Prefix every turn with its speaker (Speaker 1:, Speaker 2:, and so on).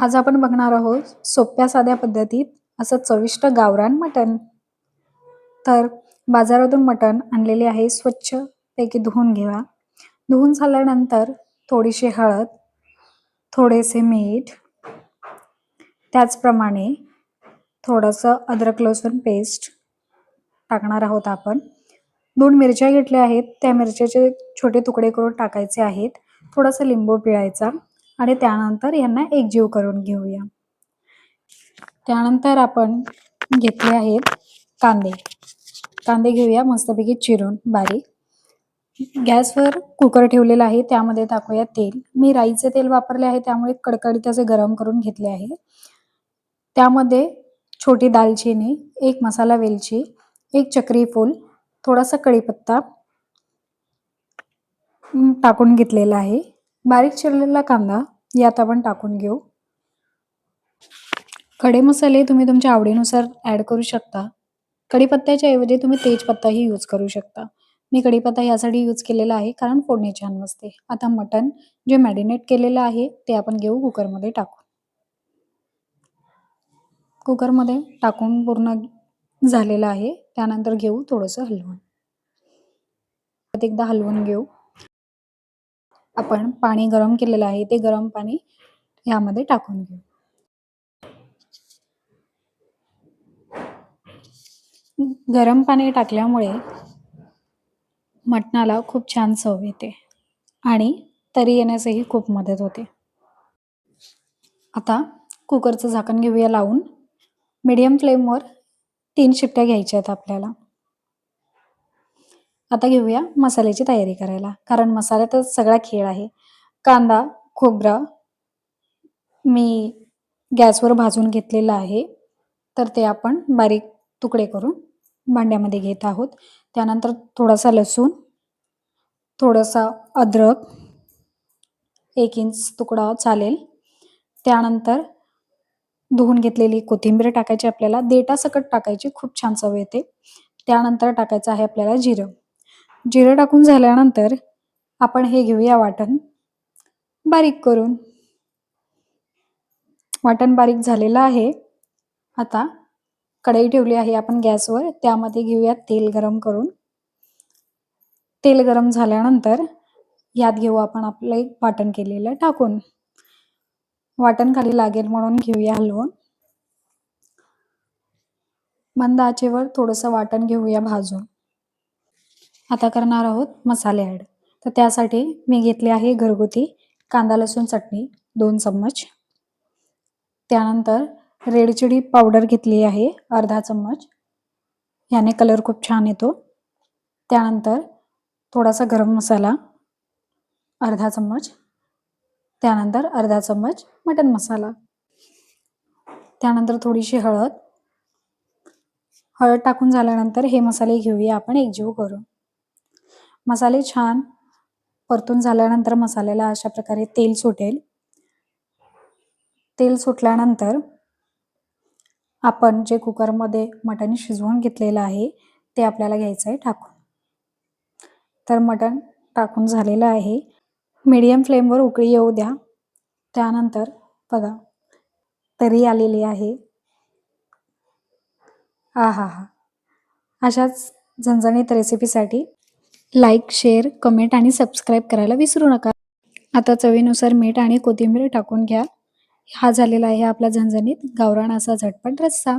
Speaker 1: आज आपण बघणार आहोत सोप्या साध्या पद्धतीत असं चविष्ट गावरान मटण. तर बाजारातून मटण आणलेले आहे, स्वच्छ पैकी धुवून घ्या. धुवून झाल्यानंतर थोडीशी हळद, थोडेसे मीठ, त्याचप्रमाणे थोडंसं अद्रक लसूण पेस्ट टाकणार आहोत आपण. 2 मिरच्या घेतल्या आहेत, त्या मिरच्याचे छोटे तुकडे करून टाकायचे आहेत. थोडासा लिंबू पिळायचा आणि त्यानंतर यांना एकजीव करून घेऊया. त्यानंतर आपण घेतले आहेत कांदे. कांदे घेऊया मस्तपैकी चिरून बारीक. गॅसवर कुकर ठेवलेला आहे, त्यामध्ये टाकूया तेल. मी राईचे तेल वापरले आहे, त्यामुळे कडकडीत असे गरम करून घेतले आहे. त्यामध्ये छोटी दालचिनी, 1 मसाला वेलची, 1 चक्री फूल, थोडासा कढीपत्ता टाकून घेतलेला आहे. बारीक चिरलेला कांदा यात आपण टाकून घेऊ. खडे मसाले तुम्ही तुमच्या आवडीनुसार ऍड करू शकता. कढीपत्त्याच्या ऐवजी तुम्ही तेजपत्ताही यूज करू शकता. मी कढीपत्ता यासाठी यूज केलेला आहे कारण फोडणी छान बसते. आता मटण जे मॅरिनेट केलेलं आहे ते आपण घेऊ कुकरमध्ये टाकू. कुकरमध्ये टाकून पूर्ण झालेलं आहे. त्यानंतर घेऊ थोडंसं हलवून. एकदा हलवून घेऊ. आपण पाणी गरम केलेलं आहे, ते गरम पाणी यामध्ये टाकून घेऊ. गरम पाणी टाकल्यामुळे मटणाला खूप छान चव येते आणि तरी येण्यासही खूप मदत होते. आता कुकरचं झाकण घेऊया लावून. मीडियम फ्लेमवर 3 शिट्ट्या घ्यायच्या आहेत आपल्याला. आता घेऊया मसाल्याची तयारी करायला, कारण मसाल्यातच सगळा खेळ आहे. कांदा, खोबरं मी गॅसवर भाजून घेतलेलं आहे, तर ते आपण बारीक तुकडे करून भांड्यामध्ये घेत आहोत. त्यानंतर थोडासा लसूण, थोडासा अद्रक, 1 इंच तुकडा चालेल. त्यानंतर धुवून घेतलेली कोथिंबीर टाकायची आपल्याला. देठासकट टाकायची, खूप छान चव येते. त्यानंतर टाकायचं आहे आपल्याला जिरं. जिरं टाकून झाल्यानंतर आपण हे घेऊया वाटण बारीक करून. वाटण बारीक झालेलं आहे. आता कढई ठेवली आहे आपण गॅसवर, त्यामध्ये घेऊया तेल गरम करून. तेल गरम झाल्यानंतर यात घेऊ आपण आपलं वाटण केलेलं टाकून. वाटण खाली लागेल म्हणून घेऊया हलवून. मंद आचेवर थोडंसं वाटण घेऊया भाजून. आता करणार आहोत मसाले ऍड. तर त्यासाठी मी घेतले आहे घरगुती कांदा लसूण चटणी 2 चम्मच. त्यानंतर रेड चिली पावडर घेतली आहे अर्धा चम्मच, याने कलर खूप छान येतो. त्यानंतर थोडासा गरम मसाला अर्धा चम्मच. त्यानंतर अर्धा चम्मच मटन मसाला. त्यानंतर थोडीशी हळद. हळद टाकून झाल्यानंतर हे मसाले घेऊया आपण एकजीव करून. मसाले छान परतून झाल्यानंतर मसाल्याला अशा प्रकारे तेल सुटेल. तेल सुटल्यानंतर आपण जे कुकरमध्ये मटण शिजवून घेतलेलं आहे ते आपल्याला घ्यायचं आहे टाकून. तर मटण टाकून झालेलं आहे. मीडियम फ्लेमवर उकळी येऊ द्या. त्यानंतर बघा तरी आलेली आहे. आहा हा. अशाच झणझणीत रेसिपीसाठी लाईक, शेअर, कमेंट आणि सबस्क्राईब करायला विसरू नका. आता चवीनुसार मीठ आणि कोथिंबीर टाकून घ्या. हा झालेला आहे आपला झणझणीत गावरान असा झटपट रस्सा.